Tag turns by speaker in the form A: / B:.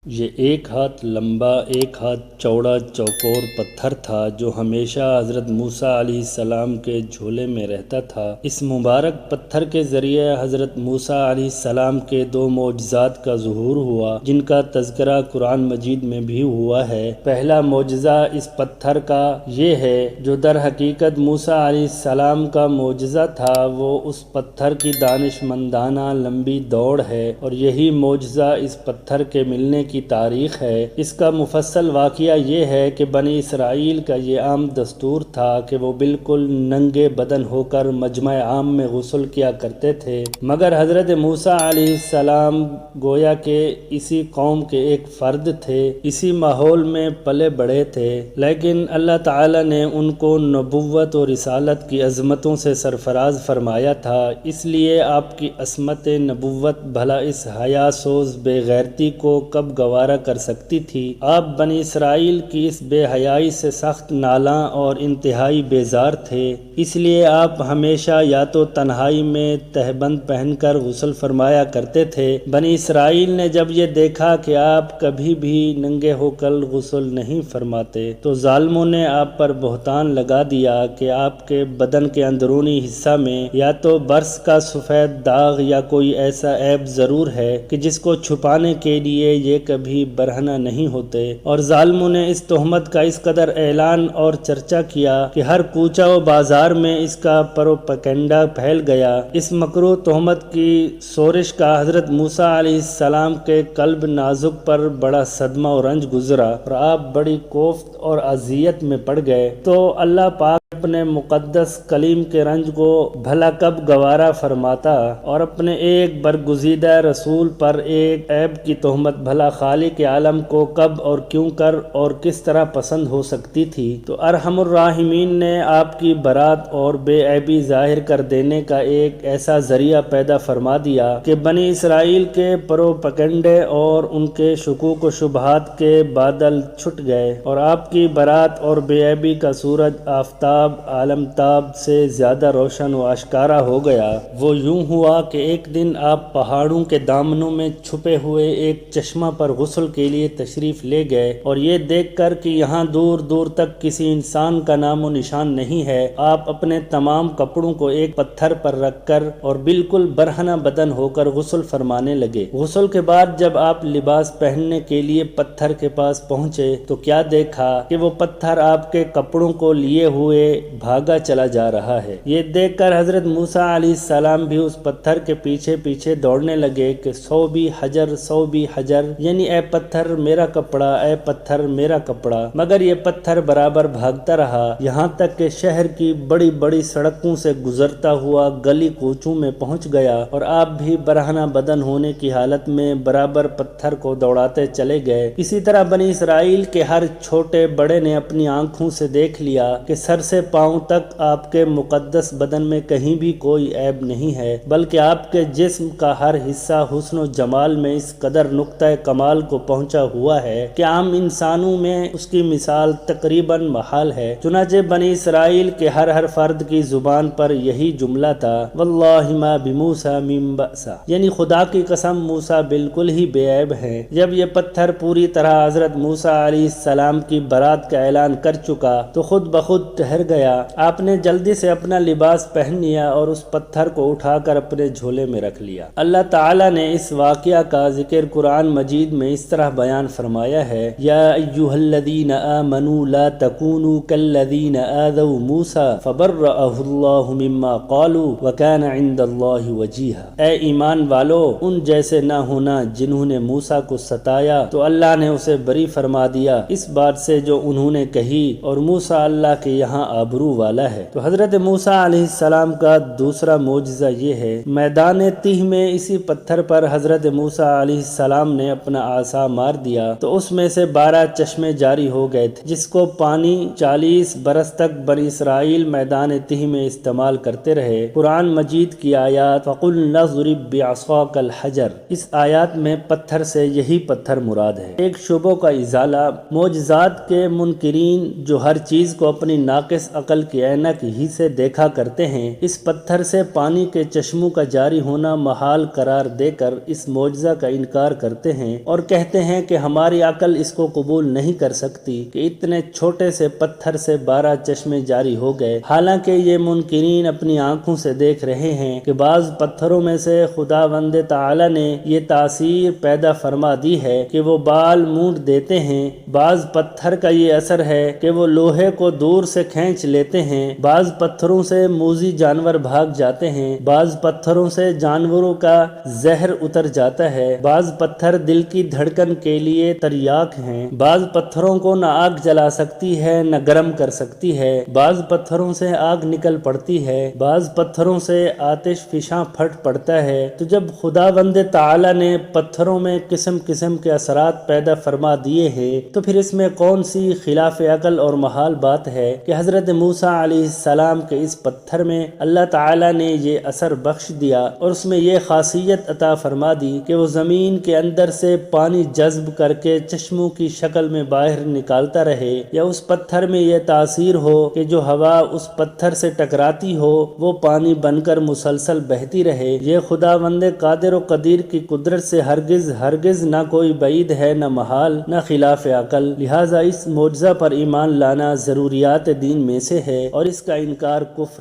A: یہ ایک ہاتھ لمبا ایک ہاتھ چوڑا چوکور پتھر تھا جو ہمیشہ حضرت موسیٰ علیہ السلام کے جھولے میں رہتا تھا۔ اس مبارک پتھر کے ذریعے حضرت موسیٰ علیہ السلام کے دو معجزات کا ظہور ہوا جن کا تذکرہ قرآن مجید میں بھی ہوا ہے۔ پہلا معجزہ اس پتھر کا یہ ہے جو در حقیقت موسیٰ علیہ السلام کا معجزہ تھا، وہ اس پتھر کی دانش مندانہ لمبی دوڑ ہے، اور یہی معجزہ اس پتھر کے ملنے کی تاریخ ہے۔ اس کا مفصل واقعہ یہ ہے کہ بنی اسرائیل کا یہ عام دستور تھا کہ وہ بالکل ننگے بدن ہو کر مجمع عام میں غسل کیا کرتے تھے، مگر حضرت موسیٰ علیہ السلام گویا کہ اسی قوم کے ایک فرد تھے، اسی ماحول میں پلے بڑھے تھے، لیکن اللہ تعالی نے ان کو نبوت اور رسالت کی عظمتوں سے سرفراز فرمایا تھا، اس لیے آپ کی عصمت نبوت بھلا اس حیا سوز بے غیرتی کو کب گوارا کر سکتی تھی۔ آپ بنی اسرائیل کی اس بے حیائی سے سخت نالاں اور انتہائی بیزار تھے، اس لیے آپ ہمیشہ یا تو تنہائی میں تہبند پہن کر غسل فرمایا کرتے تھے۔ بنی اسرائیل نے جب یہ دیکھا کہ آپ کبھی بھی ننگے ہو کر غسل نہیں فرماتے تو ظالموں نے آپ پر بہتان لگا دیا کہ آپ کے بدن کے اندرونی حصہ میں یا تو برس کا سفید داغ یا کوئی ایسا عیب ضرور ہے کہ جس کو چھپانے کے لیے یہ کبھی برہنہ نہیں ہوتے، اور ظالموں نے اس تہمت کا اس قدر اعلان اور چرچا کیا کہ ہر کوچہ و بازار میں اس کا پروپیگنڈا پھیل گیا۔ اس مکروہ تہمت کی سورش کا حضرت موسیٰ علیہ السلام کے قلب نازک پر بڑا صدمہ و رنج گزرا، اور آپ بڑی کوفت اور اذیت میں پڑ گئے۔ تو اللہ پاک اپنے مقدس کلیم کے رنج کو بھلا کب گوارا فرماتا، اور اپنے ایک برگزیدہ رسول پر ایک عیب کی تہمت بھلا خالق عالم کو کب اور کیوں کر اور کس طرح پسند ہو سکتی تھی۔ تو ارحم الراحمین نے آپ کی برات اور بے عیبی ظاہر کر دینے کا ایک ایسا ذریعہ پیدا فرما دیا کہ بنی اسرائیل کے پروپیگنڈے اور ان کے شکوک و شبہات کے بادل چھٹ گئے، اور آپ کی برات اور بے عیبی کا سورج آفتاب عالم تاب سے زیادہ روشن و آشکارا ہو گیا۔ وہ یوں ہوا کہ ایک دن آپ پہاڑوں کے دامنوں میں چھپے ہوئے ایک چشمہ پر غسل کے لیے تشریف لے گئے، اور یہ دیکھ کر کہ یہاں دور دور تک کسی انسان کا نام و نشان نہیں ہے، آپ اپنے تمام کپڑوں کو ایک پتھر پر رکھ کر اور بالکل برہنہ بدن ہو کر غسل فرمانے لگے۔ غسل کے بعد جب آپ لباس پہننے کے لیے پتھر کے پاس پہنچے تو کیا دیکھا کہ وہ پتھر آپ کے کپڑوں کو لیے ہوئے بھاگا چلا جا رہا ہے۔ یہ دیکھ کر حضرت موسیٰ علیہ السلام بھی اس پتھر کے پیچھے پیچھے دوڑنے لگے کہ سو بھی حجر سو بھی حجر، یعنی اے پتھر میرا کپڑا، اے پتھر میرا کپڑا، مگر یہ پتھر برابر بھاگتا رہا، یہاں تک کہ شہر کی بڑی بڑی سڑکوں سے گزرتا ہوا گلی کوچوں میں پہنچ گیا، اور آپ بھی برہنہ بدن ہونے کی حالت میں برابر پتھر کو دوڑاتے چلے گئے۔ اسی طرح بنی اسرائیل کے ہر چھوٹے بڑے نے اپنی آنکھوں سے دیکھ لیا کہ سر سے پاؤں تک آپ کے مقدس بدن میں کہیں بھی کوئی عیب نہیں ہے، بلکہ آپ کے جسم کا ہر حصہ حسن و جمال میں اس قدر نقطہ کمال کو پہنچا ہوا ہے کہ عام انسانوں میں اس کی مثال تقریباً محال ہے۔ چنانچہ بنی اسرائیل کے ہر فرد کی زبان پر یہی جملہ تھا، واللہ ما بموسیٰ من بأس، یعنی خدا کی قسم موسیٰ بالکل ہی بے عیب ہیں۔ جب یہ پتھر پوری طرح حضرت موسیٰ علیہ السلام کی برات کا اعلان کر چکا تو خود بخود ٹھہر گیا۔ آپ نے جلدی سے اپنا لباس پہن لیا اور اس پتھر کو اٹھا کر اپنے جھولے میں رکھ لیا۔ اللہ تعالیٰ نے اس واقعہ کا ذکر قرآن مجید میں اس طرح بیان فرمایا ہے، یا ایھا الذین آمنوا لا تکونوا کالذین آذوا موسیٰ فبرأہ اللہ مما قالوا وکان عند اللہ وجیہا، اے ایمان والو ان جیسے نہ ہونا جنہوں نے موسیٰ کو ستایا تو اللہ نے اسے بری فرما دیا اس بات سے جو انہوں نے کہی، اور موسیٰ اللہ کے یہاں آبرو والا ہے۔ تو حضرت موسیٰ علیہ السلام کا دوسرا معجزہ یہ ہے، میدان تیہ میں اسی پتھر پر حضرت موسیٰ علیہ السلام نے اپنا عصا مار دیا تو اس میں سے 12 چشمے جاری ہو گئے تھے، جس کو پانی 40 برس تک بنی اسرائیل میدان تیہ میں استعمال کرتے رہے۔ قرآن مجید کی آیات فَقُلْنَا اضْرِب بِّعَصَاكَ الْحَجَرَ، اس آیات میں پتھر سے یہی پتھر مراد ہے۔ ایک شبوں کا ازالہ، معجزات کے منکرین جو ہر چیز کو اپنی ناقص اس عقل کی عینک ہی سے دیکھا کرتے ہیں۔ اس پتھر سے پانی کے چشموں کا جاری ہونا محال قرار دے کر اس معجزہ کا انکار کرتے ہیں اور کہتے ہیں کہ ہماری عقل اس کو قبول نہیں کر سکتی کہ اتنے چھوٹے سے پتھر سے 12 چشمے جاری ہو گئے۔ حالانکہ یہ منکرین اپنی آنکھوں سے دیکھ رہے ہیں کہ بعض پتھروں میں سے خداوند تعالی نے یہ تاثیر پیدا فرما دی ہے کہ وہ بال مونڈ دیتے ہیں۔ بعض پتھر کا یہ اثر ہے کہ وہ لوہے کو دور سے کھینچ لیتے ہیں۔ بعض پتھروں سے موذی جانور بھاگ جاتے ہیں۔ بعض پتھروں سے جانوروں کا زہر اتر جاتا ہے۔ بعض پتھر دل کی دھڑکن کے لیے تریاک ہیں۔ بعض پتھروں کو نہ آگ جلا سکتی ہے نہ گرم کر سکتی ہے۔ بعض پتھروں سے آگ نکل پڑتی ہے۔ بعض پتھروں سے آتش فشاں پھٹ پڑتا ہے۔ تو جب خداوند تعالی نے پتھروں میں قسم قسم کے اثرات پیدا فرما دیے ہیں تو پھر اس میں کون سی خلاف عقل اور محال بات ہے کہ حضرت موسیٰ علیہ السلام کے اس پتھر میں اللہ تعالی نے یہ اثر بخش دیا اور اس میں یہ خاصیت عطا فرما دی کہ وہ زمین کے اندر سے پانی جذب کر کے چشموں کی شکل میں باہر نکالتا رہے، یا اس پتھر میں یہ تاثیر ہو کہ جو ہوا اس پتھر سے ٹکراتی ہو وہ پانی بن کر مسلسل بہتی رہے۔ یہ خداوند قادر و قدیر کی قدرت سے ہرگز نہ کوئی بعید ہے، نہ محال، نہ خلاف عقل۔ لہٰذا اس معجزہ پر ایمان لانا ضروریات دین میں سے ہے اور اس کا انکار کفر